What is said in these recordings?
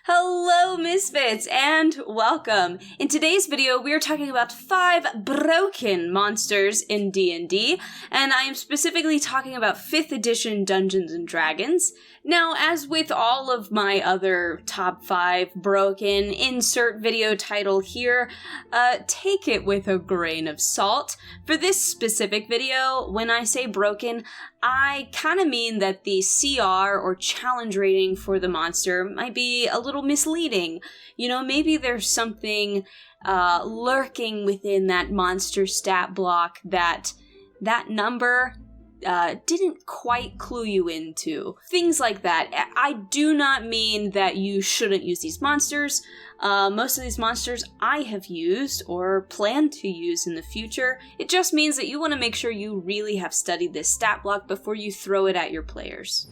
Hello Misfits and welcome! In today's video we are talking about 5 broken monsters in D&D, and I am specifically talking about 5th edition Dungeons & Dragons. Now, as with all of my other top 5 broken, insert video title here, take it with a grain of salt. For this specific video, when I say broken, I kind of mean that the CR or challenge rating for the monster might be a little misleading. You know, maybe there's something lurking within that monster stat block that number didn't quite clue you into. Things like that. I do not mean that you shouldn't use these monsters. Most of these monsters I have used or plan to use in the future. It just means that you want to make sure you really have studied this stat block before you throw it at your players.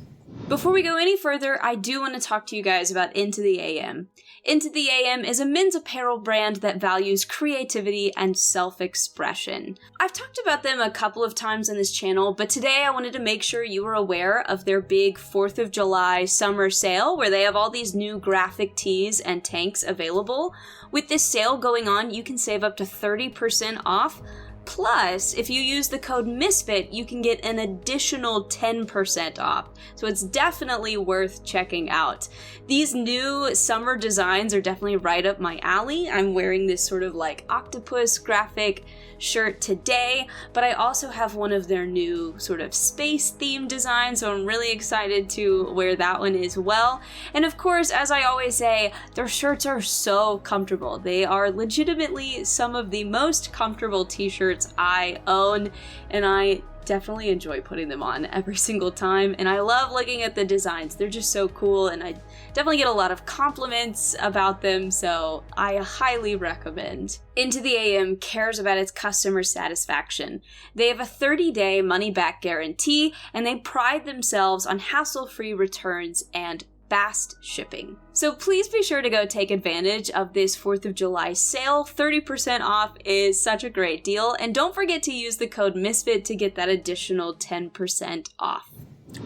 Before we go any further, I do want to talk to you guys about Into the AM. Into the AM is a men's apparel brand that values creativity and self-expression. I've talked about them a couple of times on this channel, but today I wanted to make sure you were aware of their big 4th of July summer sale where they have all these new graphic tees and tanks available. With this sale going on, you can save up to 30% off. Plus, if you use the code Misfit, you can get an additional 10% off. So it's definitely worth checking out. These new summer designs are definitely right up my alley. I'm wearing this sort of like octopus graphic shirt today, but I also have one of their new sort of space themed designs, so I'm really excited to wear that one as well. And of course, as I always say, their shirts are so comfortable. They are legitimately some of the most comfortable t-shirts I own, and I definitely enjoy putting them on every single time, and I love looking at the designs. They're just so cool, and I definitely get a lot of compliments about them, so I highly recommend. Into the AM cares about its customer satisfaction. They have a 30-day money-back guarantee, and they pride themselves on hassle-free returns and fast shipping. So please be sure to go take advantage of this 4th of July sale. 30% off is such a great deal, and don't forget to use the code Misfit to get that additional 10% off.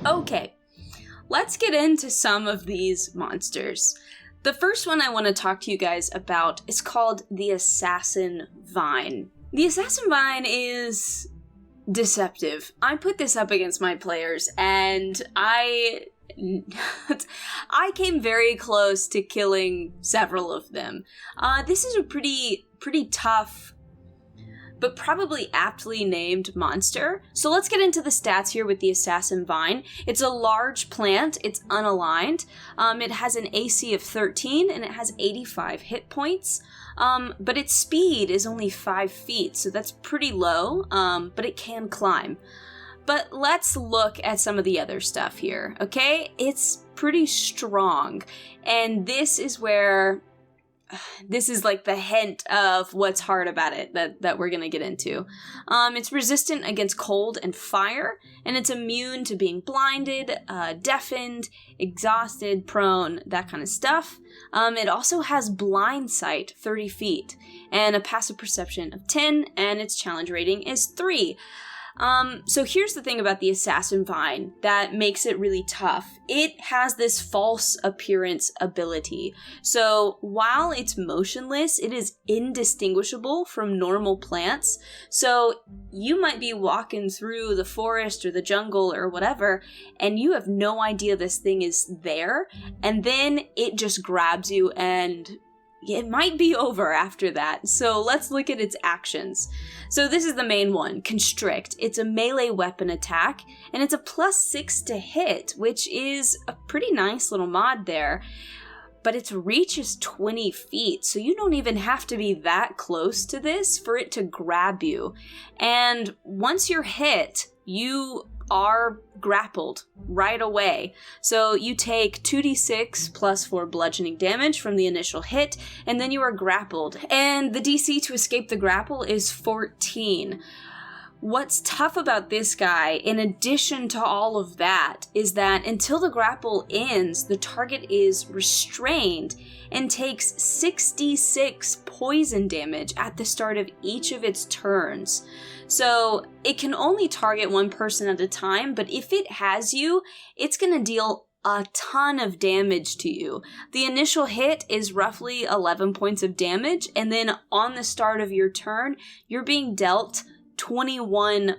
Okay, let's get into some of these monsters. The first one I want to talk to you guys about is called the Assassin Vine. The Assassin Vine is deceptive. I put this up against my players, and I came very close to killing several of them. This is a pretty tough, but probably aptly named monster. So let's get into the stats here with the Assassin Vine. It's a large plant, it's unaligned, it has an AC of 13, and it has 85 hit points. But its speed is only 5 feet, so that's pretty low, but it can climb. But let's look at some of the other stuff here, okay? It's pretty strong, and this is where, this is like the hint of what's hard about it that we're gonna get into. It's resistant against cold and fire, and it's immune to being blinded, deafened, exhausted, prone, that kind of stuff. It also has blind sight, 30 feet, and a passive perception of 10, and its challenge rating is 3. So here's the thing about the Assassin Vine that makes it really tough. It has this false appearance ability. So while it's motionless, it is indistinguishable from normal plants. So you might be walking through the forest or the jungle or whatever, and you have no idea this thing is there, and then it just grabs you and it might be over after that. So let's look at its actions. So this is the main one, Constrict. It's a melee weapon attack, and it's a +6 to hit, which is a pretty nice little mod there. But its reach is 20 feet, so you don't even have to be that close to this for it to grab you. And once you're hit, you are grappled right away. So you take 2d6 plus 4 bludgeoning damage from the initial hit, and then you are grappled. And the DC to escape the grapple is 14. What's tough about this guy, in addition to all of that, is that until the grapple ends, the target is restrained and takes 66 poison damage at the start of each of its turns. So it can only target one person at a time, but if it has you, it's going to deal a ton of damage to you. The initial hit is roughly 11 points of damage, and then on the start of your turn, you're being dealt 21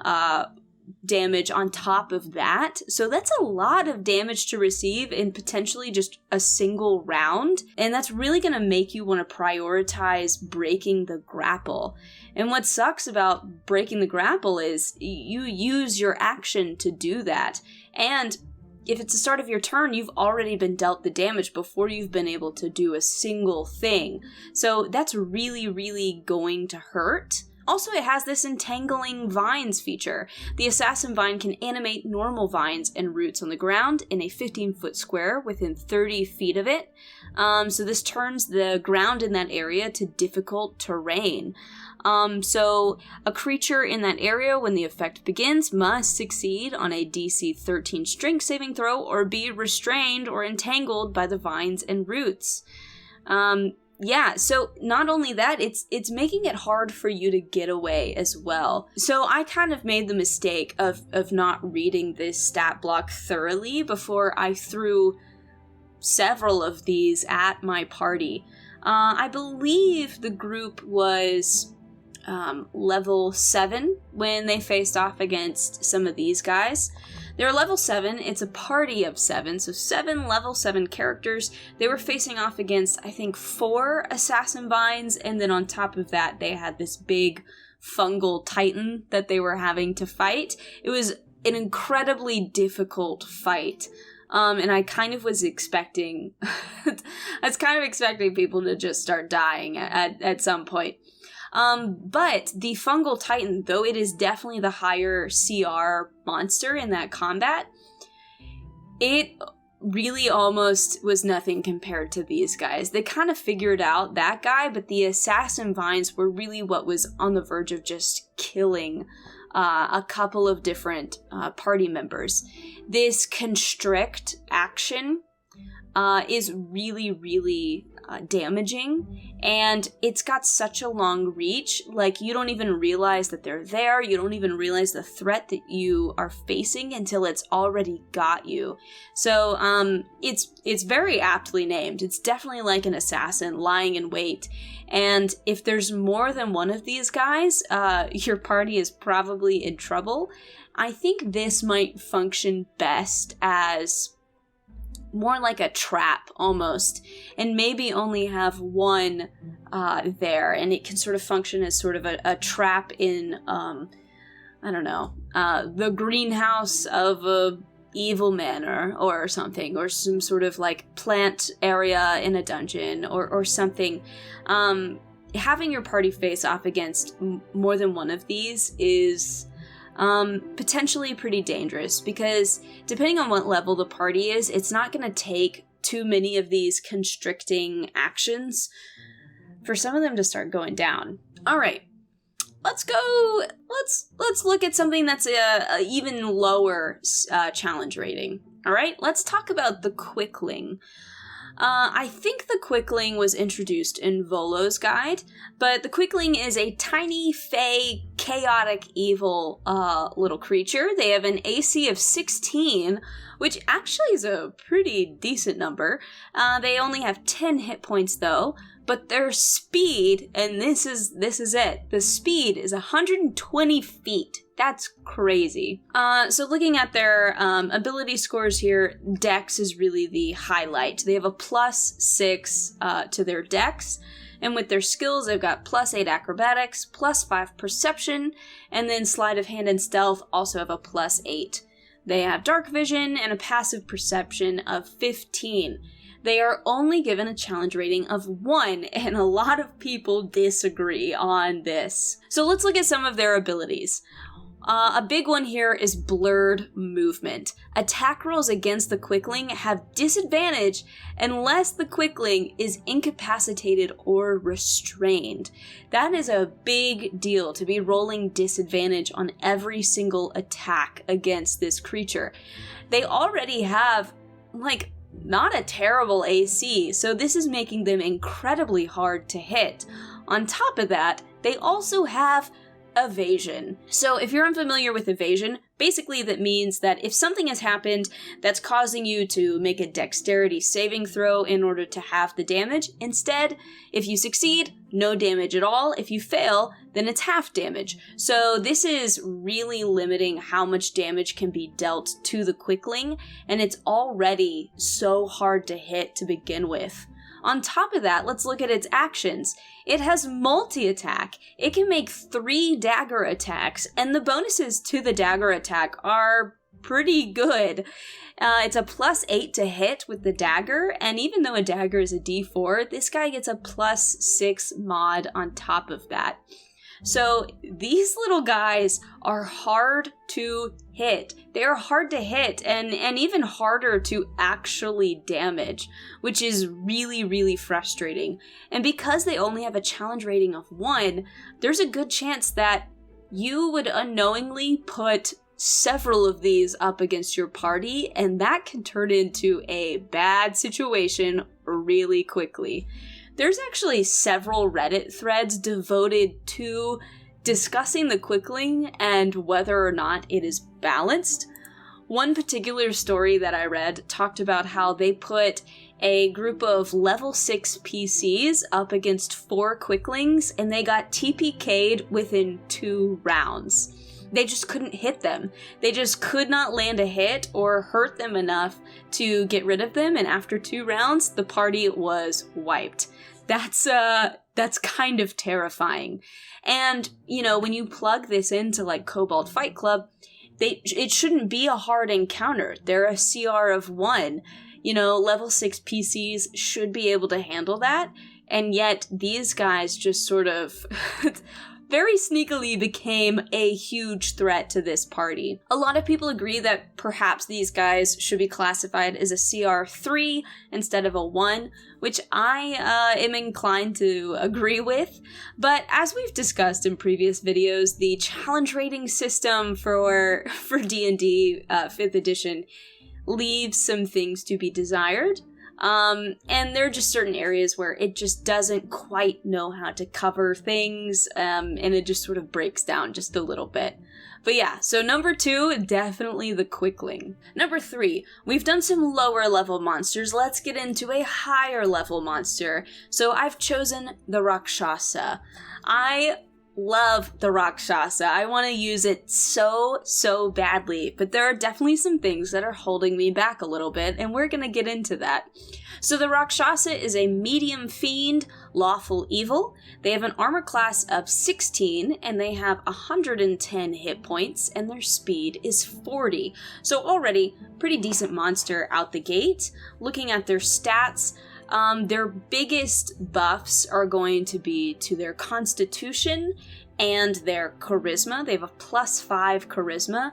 damage on top of that. So that's a lot of damage to receive in potentially just a single round. And that's really going to make you want to prioritize breaking the grapple. And what sucks about breaking the grapple is you use your action to do that. And if it's the start of your turn, you've already been dealt the damage before you've been able to do a single thing. So that's really, really going to hurt. Also, it has this entangling vines feature. The assassin vine can animate normal vines and roots on the ground in a 15-foot square within 30 feet of it. So this turns the ground in that area to difficult terrain. So a creature in that area, when the effect begins, must succeed on a DC 13 strength saving throw or be restrained or entangled by the vines and roots. Yeah, so not only that, it's making it hard for you to get away as well. So I kind of made the mistake of not reading this stat block thoroughly before I threw several of these at my party. I believe the group was level 7 when they faced off against some of these guys. They're level 7, it's a party of 7, so 7 level 7 characters. They were facing off against, I think, 4 assassin vines, and then on top of that, they had this big fungal titan that they were having to fight. It was an incredibly difficult fight. And I kind of was expecting, I was kind of expecting people to just start dying at some point. But the fungal titan, though it is definitely the higher CR monster in that combat, it really almost was nothing compared to these guys. They kind of figured out that guy, but the assassin vines were really what was on the verge of just killing a couple of different party members. This constrict action is really, really damaging, and it's got such a long reach, like you don't even realize that they're there, you don't even realize the threat that you are facing until it's already got you. So it's very aptly named. It's definitely like an assassin lying in wait, and if there's more than one of these guys, your party is probably in trouble. I think this might function best as more like a trap almost, and maybe only have one there, and it can sort of function as sort of a trap in, I don't know, the greenhouse of a evil manor or something, or some sort of like plant area in a dungeon or something. Having your party face off against more than one of these is potentially pretty dangerous, because depending on what level the party is, it's not going to take too many of these constricting actions for some of them to start going down. All right, let's look at something that's a even lower challenge rating. All right, let's talk about the Quickling. I think the Quickling was introduced in Volo's guide, but the Quickling is a tiny, fey, chaotic, evil little creature. They have an AC of 16, which actually is a pretty decent number. They only have 10 hit points though, but their speed, and this is it, the speed is 120 feet. That's crazy. So looking at their ability scores here, Dex is really the highlight. They have a +6 to their Dex, and with their skills, they've got +8 acrobatics, +5 perception, and then sleight of hand and stealth also have a +8. They have dark vision and a passive perception of 15. They are only given a challenge rating of 1, and a lot of people disagree on this. So let's look at some of their abilities. A big one here is blurred movement. Attack rolls against the Quickling have disadvantage unless the Quickling is incapacitated or restrained. That is a big deal, to be rolling disadvantage on every single attack against this creature. They already have, not a terrible AC, so this is making them incredibly hard to hit. On top of that, they also have evasion. So if you're unfamiliar with evasion, basically that means that if something has happened that's causing you to make a dexterity saving throw in order to halve the damage, instead, if you succeed, no damage at all. If you fail, then it's half damage. So this is really limiting how much damage can be dealt to the Quickling, and it's already so hard to hit to begin with. On top of that, let's look at its actions. It has multi-attack. It can make 3 dagger attacks, and the bonuses to the dagger attack are pretty good. It's a +8 to hit with the dagger, and even though a dagger is a d4, this guy gets a +6 mod on top of that. So these little guys are hard to hit. They are hard to hit and even harder to actually damage, which is really, really frustrating. And because they only have a challenge rating of 1, there's a good chance that you would unknowingly put several of these up against your party, and that can turn into a bad situation really quickly. There's actually several Reddit threads devoted to discussing the Quickling and whether or not it is balanced. One particular story that I read talked about how they put a group of level 6 PCs up against 4 Quicklings, and they got TPK'd within 2 rounds. They just couldn't hit them. They just could not land a hit or hurt them enough to get rid of them, and after 2 rounds, the party was wiped. That's kind of terrifying. And, you know, when you plug this into, like, Cobalt Fight Club, it shouldn't be a hard encounter. They're a CR of 1. You know, level 6 PCs should be able to handle that, and yet these guys just sort of very sneakily became a huge threat to this party. A lot of people agree that perhaps these guys should be classified as a CR3 instead of a 1, which I am inclined to agree with. But as we've discussed in previous videos, the challenge rating system for D&D 5th edition leaves some things to be desired. And there are just certain areas where it just doesn't quite know how to cover things, and it just sort of breaks down just a little bit. But yeah, so number 2, definitely the Quickling. Number 3, we've done some lower level monsters. Let's get into a higher level monster. So I've chosen the Rock Shasa. I love the Rock Shasa. I want to use it so badly, but there are definitely some things that are holding me back a little bit, and we're gonna get into that. So the Rock Shasa is a medium fiend, lawful evil. They have an armor class of 16, and they have 110 hit points, and their speed is 40. So already, pretty decent monster out the gate. Looking at their stats, their biggest buffs are going to be to their constitution and their charisma. They have a +5 charisma.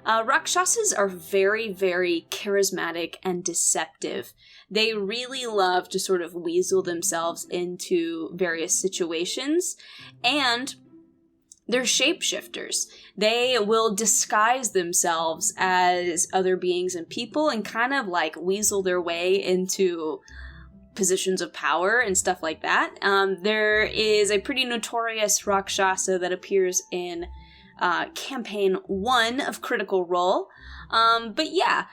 Rakshasas are very, very charismatic and deceptive. They really love to sort of weasel themselves into various situations, and they're shapeshifters. They will disguise themselves as other beings and people and kind of like weasel their way into positions of power and stuff like that. There is a pretty notorious Rock Shasa that appears in campaign 1 of Critical Role. But yeah,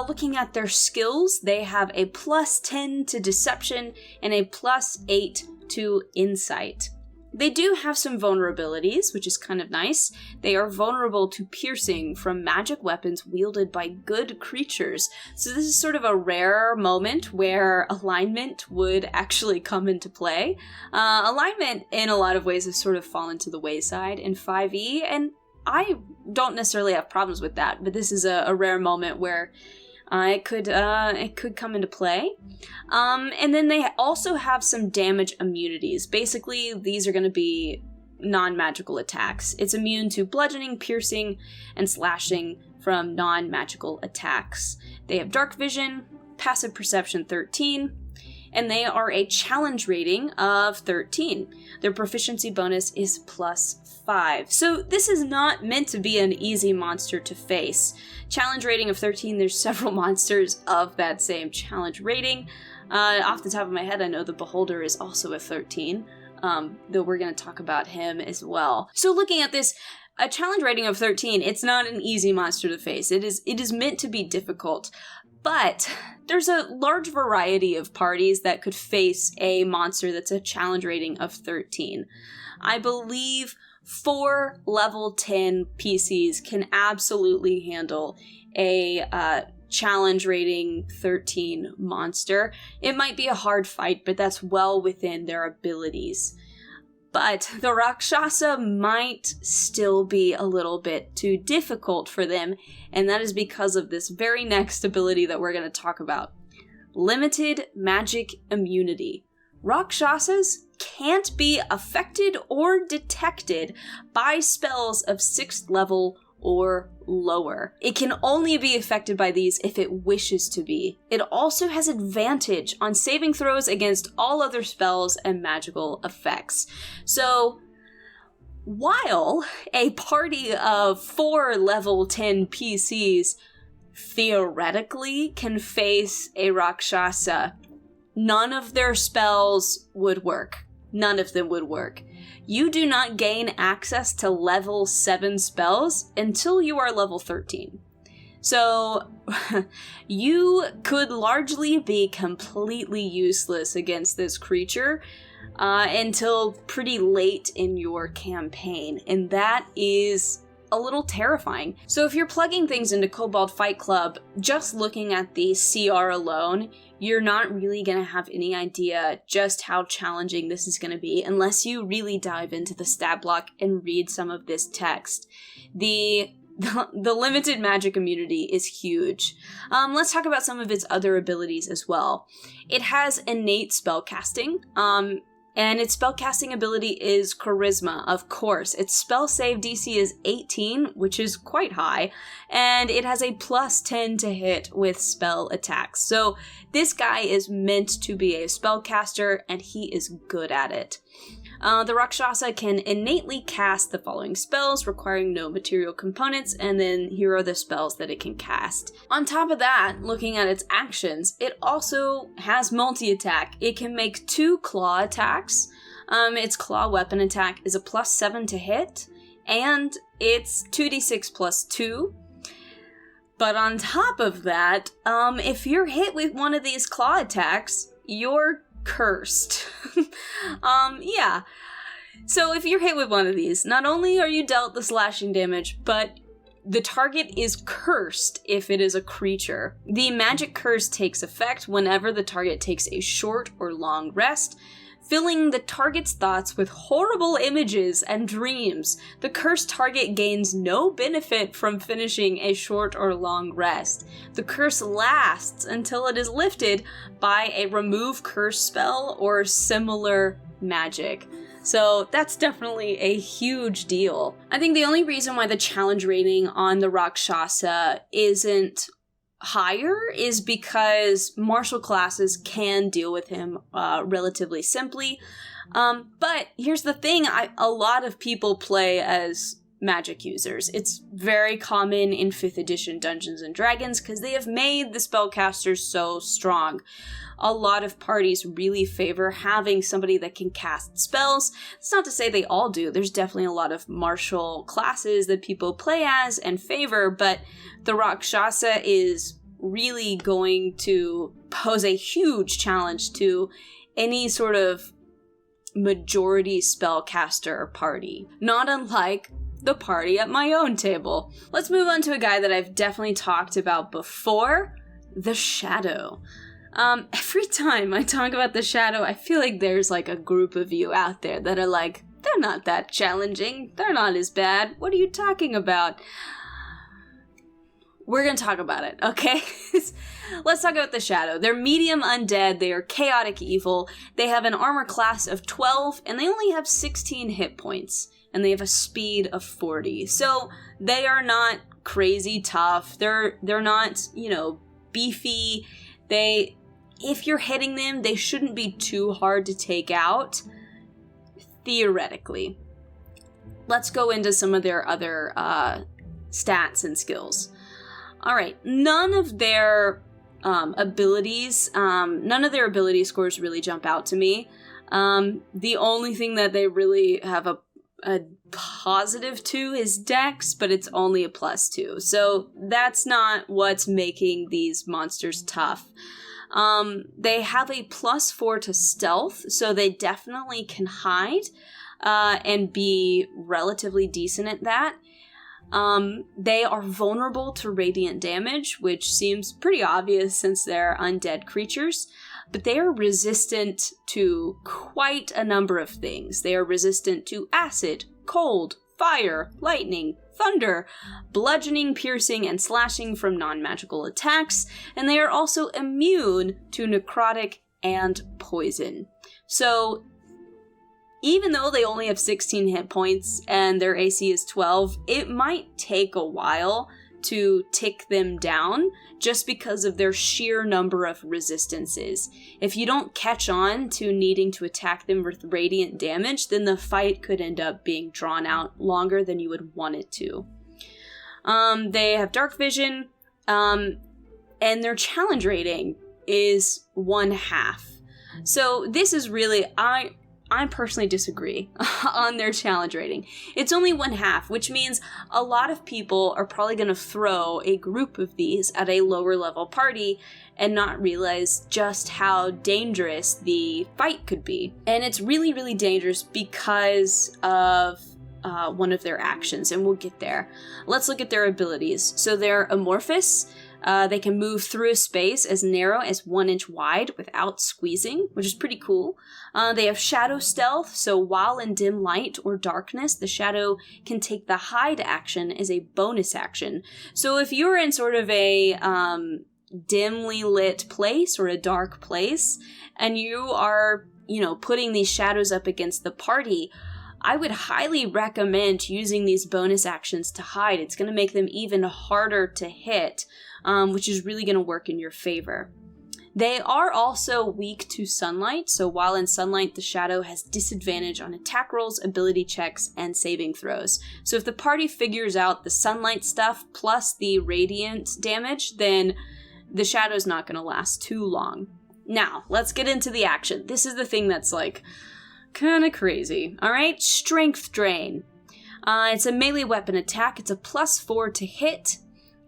looking at their skills, they have a +10 to deception and a +8 to insight. They do have some vulnerabilities, which is kind of nice. They are vulnerable to piercing from magic weapons wielded by good creatures. So this is sort of a rare moment where alignment would actually come into play. Alignment, in a lot of ways, has sort of fallen to the wayside in 5e, and I don't necessarily have problems with that, but this is a rare moment where it could come into play. And then they also have some damage immunities. Basically, these are going to be non-magical attacks. It's immune to bludgeoning, piercing, and slashing from non-magical attacks. They have dark vision, passive perception 13, and they are a challenge rating of 13. Their proficiency bonus is +5. So this is not meant to be an easy monster to face. Challenge rating of 13, there's several monsters of that same challenge rating. Off the top of my head, I know the Beholder is also a 13. though we're going to talk about him as well. So looking at this, a challenge rating of 13, it's not an easy monster to face. It is meant to be difficult. But there's a large variety of parties that could face a monster that's a challenge rating of 13. I believe 4 level 10 PCs can absolutely handle a challenge rating 13 monster. It might be a hard fight, but that's well within their abilities. But the Rock Shasa might still be a little bit too difficult for them, and that is because of this very next ability that we're going to talk about. Limited magic immunity. Rock Shasas can't be affected or detected by spells of 6th level or lower. It can only be affected by these if it wishes to be. It also has advantage on saving throws against all other spells and magical effects. So, while a party of 4 level 10 PCs theoretically can face a Rock Shasa, none of their spells would work. None of them would work. You do not gain access to level 7 spells until you are level 13. So, you could largely be completely useless against this creature until pretty late in your campaign, and that is a little terrifying. So if you're plugging things into Kobold Fight Club, just looking at the CR alone, you're not really going to have any idea just how challenging this is going to be unless you really dive into the stat block and read some of this text. The limited magic immunity is huge. Let's talk about some of its other abilities as well. It has innate spellcasting, and its spellcasting ability is Charisma, of course. Its spell save DC is 18, which is quite high, and it has a plus 10 to hit with spell attacks. So this guy is meant to be a spellcaster, and he is good at it. The Rock Shasa can innately cast the following spells, requiring no material components, and then here are the spells that it can cast. On top of that, looking at its actions, it also has multi-attack. It can make 2 claw attacks. Its claw weapon attack is a plus 7 to hit, and it's 2d6 plus 2. But on top of that, if you're hit with one of these claw attacks, you're cursed. Yeah. So if you're hit with one of these, not only are you dealt the slashing damage, but the target is cursed if it is a creature. The magic curse takes effect whenever the target takes a short or long rest, filling the target's thoughts with horrible images and dreams. The cursed target gains no benefit from finishing a short or long rest. The curse lasts until it is lifted by a remove curse spell or similar magic. So that's definitely a huge deal. I think the only reason why the challenge rating on the Rock Shasa isn't higher is because martial classes can deal with him relatively simply. But here's the thing, a lot of people play as magic users. It's very common in 5th edition Dungeons & Dragons because they have made the spellcasters so strong. A lot of parties really favor having somebody that can cast spells. It's not to say they all do. There's definitely a lot of martial classes that people play as and favor, but the Rock Shasa is really going to pose a huge challenge to any sort of majority spellcaster party. Not unlike the party at my own table. Let's move on to a guy that I've definitely talked about before, the Shadow. Every time I talk about the Shadow, I feel like there's like a group of you out there that are like, they're not that challenging, they're not as bad, what are you talking about? We're gonna talk about it, okay? Let's talk about the Shadow. They're medium undead, they are chaotic evil, they have an armor class of 12, and they only have 16 hit points, and they have a speed of 40. So they are not crazy tough, they're not, beefy. If you're hitting them, they shouldn't be too hard to take out, theoretically. Let's go into some of their other stats and skills. Alright, none of their ability scores really jump out to me. The only thing that they really have a positive to is dex, but it's only a +2. So that's not what's making these monsters tough. They have a +4 to stealth, so they definitely can hide and be relatively decent at that. They are vulnerable to radiant damage, which seems pretty obvious since they're undead creatures, but they are resistant to quite a number of things. They are resistant to acid, cold, fire, lightning, thunder, bludgeoning, piercing, and slashing from non-magical attacks, and they are also immune to necrotic and poison. So, even though they only have 16 hit points and their AC is 12, it might take a while to tick them down just because of their sheer number of resistances. If you don't catch on to needing to attack them with radiant damage, then the fight could end up being drawn out longer than you would want it to. They have dark vision, and their challenge rating is 1/2. So this is really, I personally disagree on their challenge rating. It's only 1/2, which means a lot of people are probably going to throw a group of these at a lower level party and not realize just how dangerous the fight could be. And it's really, really dangerous because of one of their actions, and we'll get there. Let's look at their abilities. So they're amorphous. They can move through a space as narrow as 1 inch wide without squeezing, which is pretty cool. They have shadow stealth, so while in dim light or darkness, the shadow can take the hide action as a bonus action. So if you're in sort of a dimly lit place or a dark place, and you are, putting these shadows up against the party, I would highly recommend using these bonus actions to hide. It's going to make them even harder to hit, which is really going to work in your favor. They are also weak to sunlight, so while in sunlight, the shadow has disadvantage on attack rolls, ability checks, and saving throws. So if the party figures out the sunlight stuff plus the radiant damage, then the shadow's not going to last too long. Now, let's get into the action. This is the thing that's kind of crazy. Alright, Strength Drain. It's a melee weapon attack. It's a +4 to hit.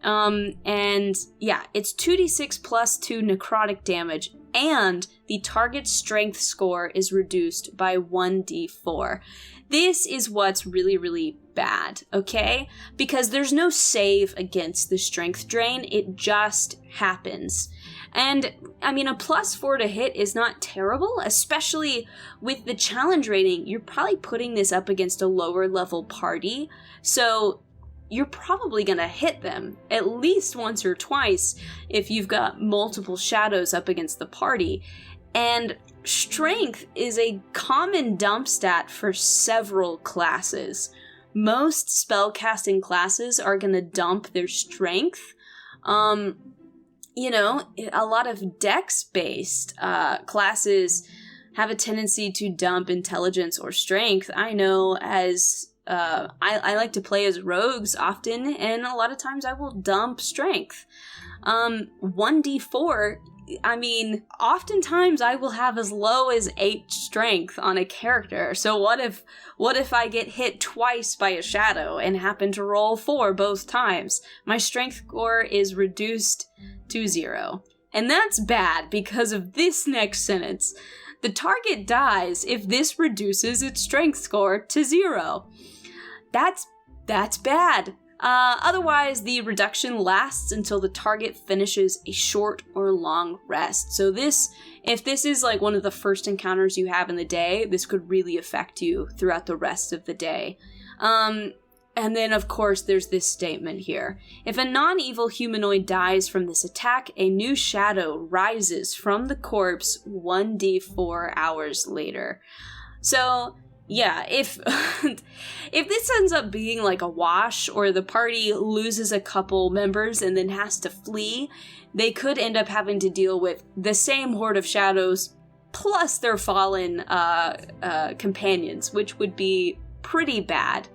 And yeah, it's 2d6 plus 2 necrotic damage, and the target's strength score is reduced by 1d4. This is what's really, really bad, okay? Because there's no save against the strength drain, it just happens. And, a +4 to hit is not terrible, especially with the challenge rating. You're probably putting this up against a lower level party, so you're probably going to hit them at least once or twice if you've got multiple shadows up against the party. And strength is a common dump stat for several classes. Most spellcasting classes are going to dump their strength. A lot of dex-based classes have a tendency to dump intelligence or strength. I know as I like to play as rogues often, and a lot of times I will dump strength. 1d4, oftentimes I will have as low as 8 strength on a character. So what if I get hit twice by a shadow and happen to roll 4 both times? My strength score is reduced to 0. And that's bad because of this next sentence. The target dies if this reduces its strength score to 0. That's bad. Otherwise, the reduction lasts until the target finishes a short or long rest. So if this is one of the first encounters you have in the day, this could really affect you throughout the rest of the day. And then, of course, there's this statement here. If a non-evil humanoid dies from this attack, a new shadow rises from the corpse 1d4 hours later. So, yeah, if this ends up being a wash, or the party loses a couple members and then has to flee, they could end up having to deal with the same horde of shadows plus their fallen companions, which would be pretty bad.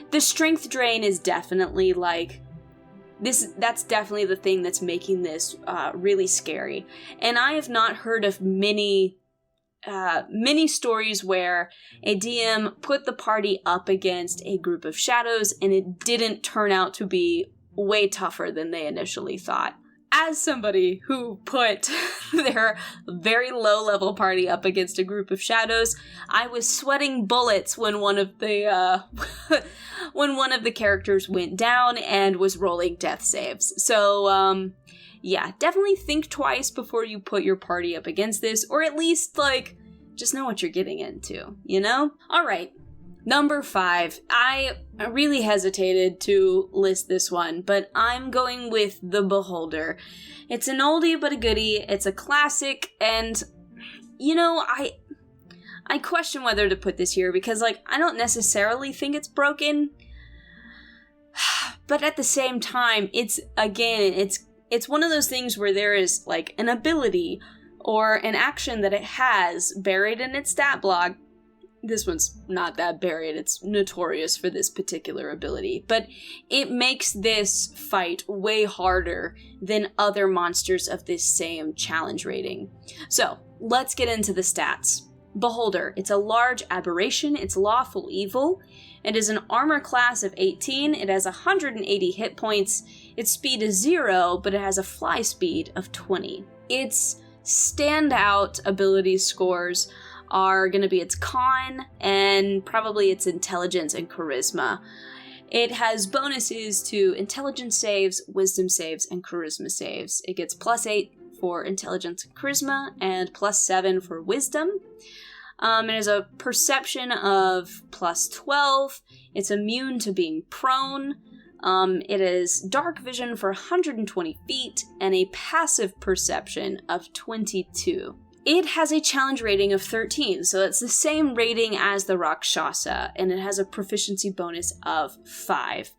The strength drain is definitely that's definitely the thing that's making this really scary. And I have not heard of many many stories where a DM put the party up against a group of shadows and it didn't turn out to be way tougher than they initially thought. As somebody who put their very low-level party up against a group of shadows, I was sweating bullets when one of the characters went down and was rolling death saves. So, yeah, definitely think twice before you put your party up against this, or at least, like, just know what you're getting into, you know? All right. Number 5, I really hesitated to list this one, but I'm going with The Beholder. It's an oldie but a goodie, it's a classic, and, you know, I question whether to put this here, because, like, I don't necessarily think it's broken, but at the same time, it's one of those things where there is, like, an ability or an action that it has buried in its stat block. This one's not that buried, it's notorious for this particular ability, but it makes this fight way harder than other monsters of this same challenge rating. So, let's get into the stats. Beholder, it's a large aberration, it's lawful evil, it is an armor class of 18, it has 180 hit points, its speed is 0, but it has a fly speed of 20. Its standout ability scores are going to be its con and probably its intelligence and charisma. It has bonuses to intelligence saves, wisdom saves, and charisma saves. It gets +8 for intelligence and charisma and +7 for wisdom. It has a perception of +12. It's immune to being prone. It is dark vision for 120 feet and a passive perception of 22. It has a challenge rating of 13, so it's the same rating as the Rock Shasa, and it has a proficiency bonus of 5.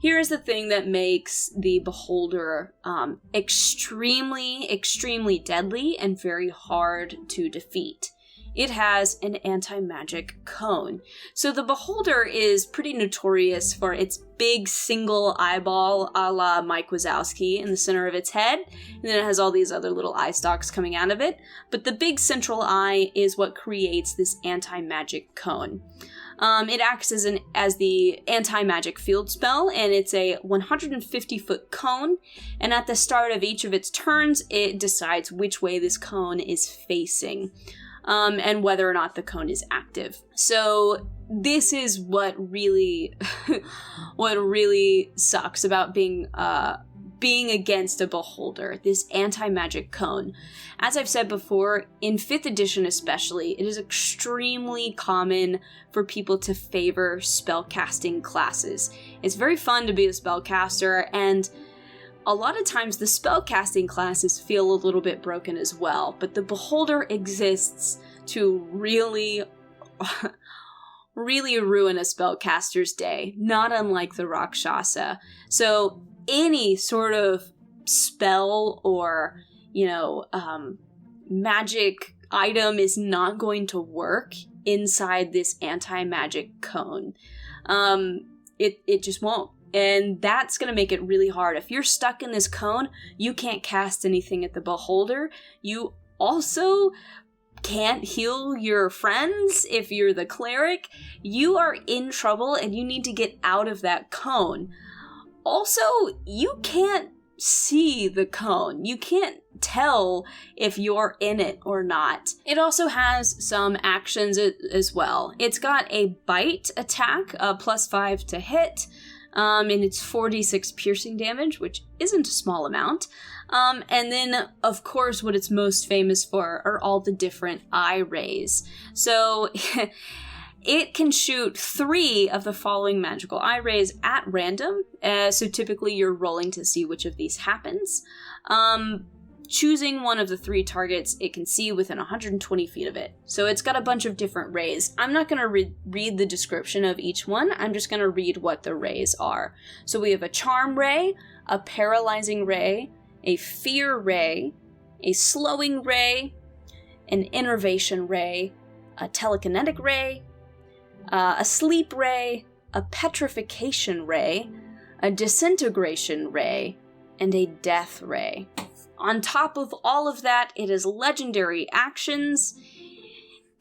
Here is the thing that makes the Beholder extremely, extremely deadly and very hard to defeat. It has an anti-magic cone. So the Beholder is pretty notorious for its big single eyeball a la Mike Wazowski in the center of its head, and then it has all these other little eye stalks coming out of it, but the big central eye is what creates this anti-magic cone. It acts as the anti-magic field spell, and it's a 150-foot cone, and at the start of each of its turns, it decides which way this cone is facing. And whether or not the cone is active. So this is what really sucks about being against a Beholder, this anti-magic cone. As I've said before, in 5th edition especially, it is extremely common for people to favor spellcasting classes. It's very fun to be a spellcaster, and a lot of times the spellcasting classes feel a little bit broken as well, but the Beholder exists to really ruin a spellcaster's day, not unlike the Rock Shasa. So any sort of spell or, magic item is not going to work inside this anti-magic cone. It just won't. And that's going to make it really hard. If you're stuck in this cone, you can't cast anything at the Beholder. You also can't heal your friends if you're the cleric. You are in trouble and you need to get out of that cone. Also, you can't see the cone. You can't tell if you're in it or not. It also has some actions as well. It's got a bite attack, +5 to hit, and it's 46 piercing damage, which isn't a small amount. And then, of course, what it's most famous for are all the different eye rays. So it can shoot 3 of the following magical eye rays at random. So typically you're rolling to see which of these happens. Choosing one of the 3 targets it can see within 120 feet of it. So it's got a bunch of different rays. I'm not going to read the description of each one. I'm just going to read what the rays are. So we have a charm ray, a paralyzing ray, a fear ray, a slowing ray, an innervation ray, a telekinetic ray, a sleep ray, a petrification ray, a disintegration ray, and a death ray. On top of all of that, it has legendary actions.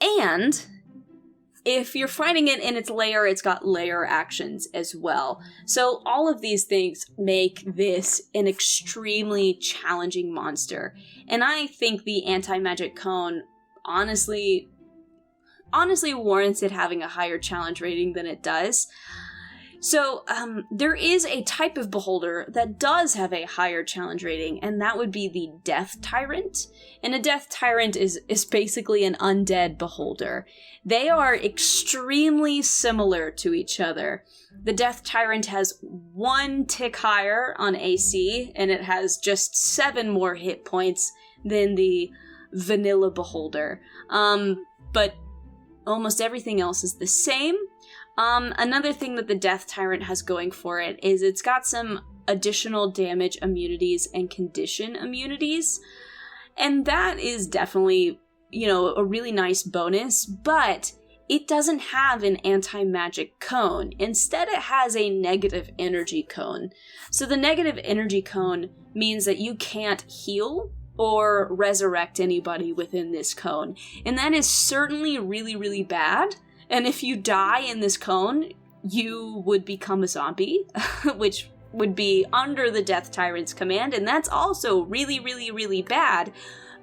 And if you're fighting it in its lair, it's got lair actions as well. So all of these things make this an extremely challenging monster. And I think the anti-magic cone honestly warrants it having a higher challenge rating than it does. So there is a type of beholder that does have a higher challenge rating, and that would be the Death Tyrant. And a Death Tyrant is basically an undead beholder. They are extremely similar to each other. The Death Tyrant has 1 tick higher on AC, and it has just 7 more hit points than the vanilla beholder. But almost everything else is the same. Another thing that the Death Tyrant has going for it is it's got some additional damage immunities and condition immunities. And that is definitely, a really nice bonus, but it doesn't have an anti-magic cone. Instead, it has a negative energy cone. So the negative energy cone means that you can't heal or resurrect anybody within this cone. And that is certainly really, really bad. And if you die in this cone, you would become a zombie, which would be under the Death Tyrant's command, and that's also really, really, really bad.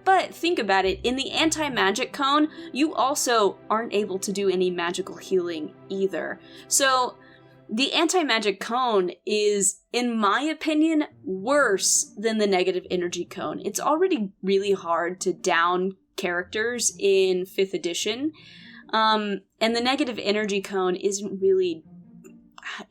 But think about it, in the anti-magic cone, you also aren't able to do any magical healing either. So the anti-magic cone is, in my opinion, worse than the negative energy cone. It's already really hard to down characters in 5th edition. And the negative energy cone isn't really,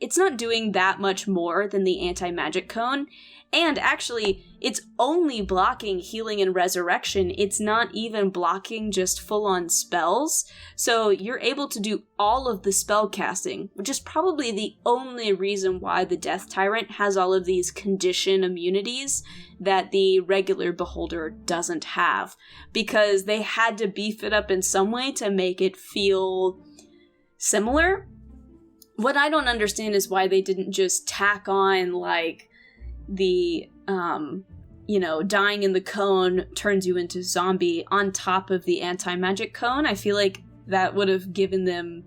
it's not doing that much more than the anti-magic cone. And actually, it's only blocking healing and resurrection. It's not even blocking just full-on spells. So you're able to do all of the spell casting, which is probably the only reason why the Death Tyrant has all of these condition immunities that the regular beholder doesn't have. Because they had to beef it up in some way to make it feel similar. What I don't understand is why they didn't just tack on, like, the, dying in the cone turns you into zombie on top of the anti-magic cone. I feel like that would have given them,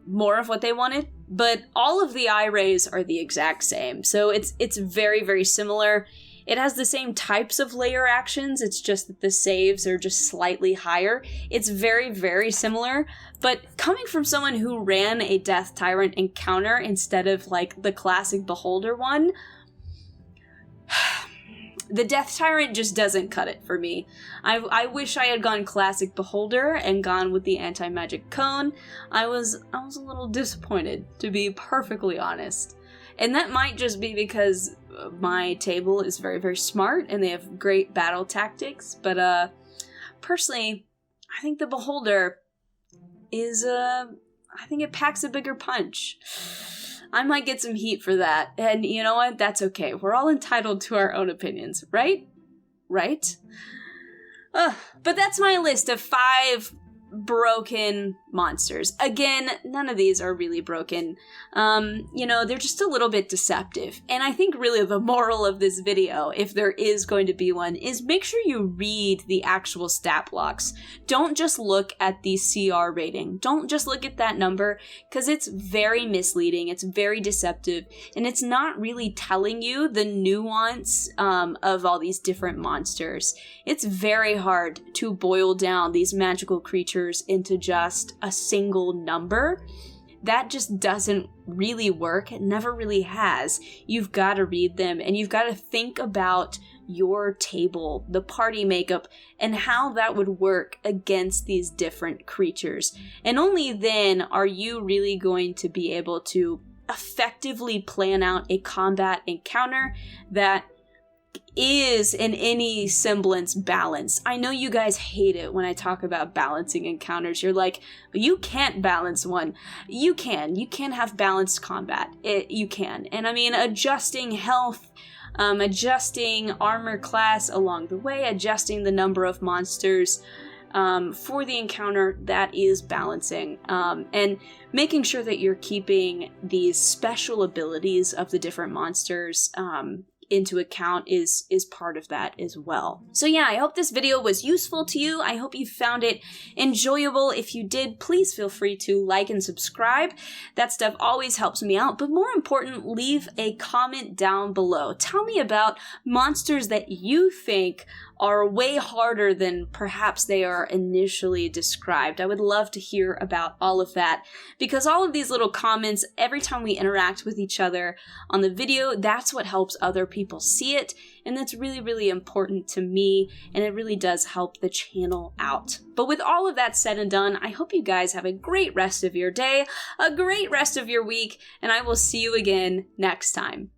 more of what they wanted. But all of the eye rays are the exact same. So it's very, very similar. It has the same types of layer actions, it's just that the saves are just slightly higher. It's very, very similar, but coming from someone who ran a Death Tyrant encounter instead of, like, the classic Beholder one, the Death Tyrant just doesn't cut it for me. I wish I had gone classic Beholder and gone with the anti-magic cone. I was a little disappointed, to be perfectly honest. And that might just be because my table is very, very smart and they have great battle tactics. But personally, I think the Beholder is, I think it packs a bigger punch. I might get some heat for that. And you know what? That's okay. We're all entitled to our own opinions, right? Right? But that's my list of 5 broken monsters. Again, none of these are really broken. They're just a little bit deceptive. And I think really the moral of this video, if there is going to be one, is make sure you read the actual stat blocks. Don't just look at the CR rating. Don't just look at that number, because it's very misleading, it's very deceptive, and it's not really telling you the nuance of all these different monsters. It's very hard to boil down these magical creatures into just a single number. That just doesn't really work. It never really has. You've got to read them, and you've got to think about your table, the party makeup, and how that would work against these different creatures. And only then are you really going to be able to effectively plan out a combat encounter that is in any semblance balanced. I know you guys hate it when I talk about balancing encounters. You're like, you can't balance one. You can. You can have balanced combat. You can. And I mean, adjusting health, adjusting armor class along the way, adjusting the number of monsters for the encounter, that is balancing. And making sure that you're keeping these special abilities of the different monsters into account is part of that as well. So yeah, I hope this video was useful to you. I hope you found it enjoyable. If you did, please feel free to like and subscribe. That stuff always helps me out. But more important, leave a comment down below. Tell me about monsters that you think are way harder than perhaps they are initially described. I would love to hear about all of that, because all of these little comments, every time we interact with each other on the video, that's what helps other people see it, and that's really, really important to me, and it really does help the channel out. But with all of that said and done, I hope you guys have a great rest of your day, a great rest of your week, and I will see you again next time.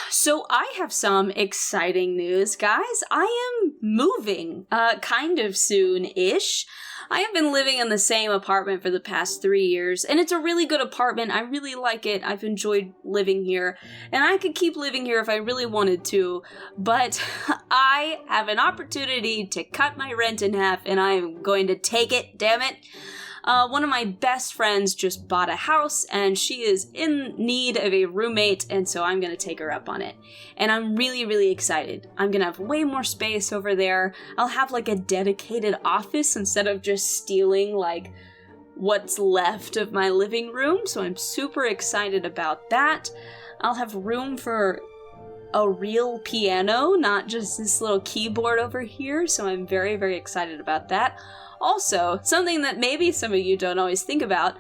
So I have some exciting news, guys. I am moving, kind of soon-ish. I have been living in the same apartment for the past 3 years, and it's a really good apartment. I really like it. I've enjoyed living here, and I could keep living here if I really wanted to, but I have an opportunity to cut my rent in half, and I am going to take it, damn it. One of my best friends just bought a house, and she is in need of a roommate, and so I'm gonna take her up on it. And I'm really, really excited. I'm gonna have way more space over there. I'll have like a dedicated office instead of just stealing like what's left of my living room, so I'm super excited about that. I'll have room for a real piano, not just this little keyboard over here, so I'm very, very excited about that. Also, something that maybe some of you don't always think about,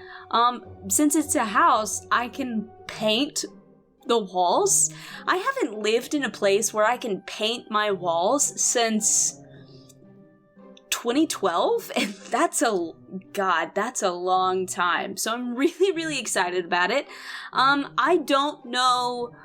since it's a house, I can paint the walls. I haven't lived in a place where I can paint my walls since 2012, and that's a long time. So I'm really, really excited about it. I don't know...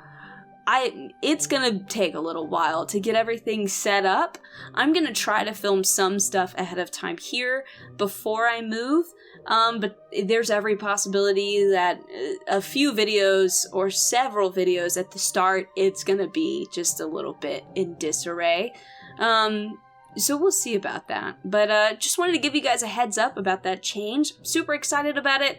it's gonna take a little while to get everything set up. I'm gonna try to film some stuff ahead of time here before I move, but there's every possibility that a few videos or several videos at the start, it's gonna be just a little bit in disarray. So we'll see about that. But just wanted to give you guys a heads up about that change. I'm super excited about it.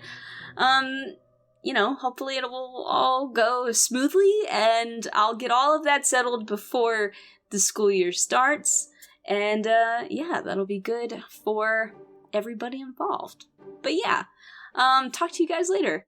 You know, hopefully it will all go smoothly, and I'll get all of that settled before the school year starts. And yeah, that'll be good for everybody involved. But yeah, talk to you guys later.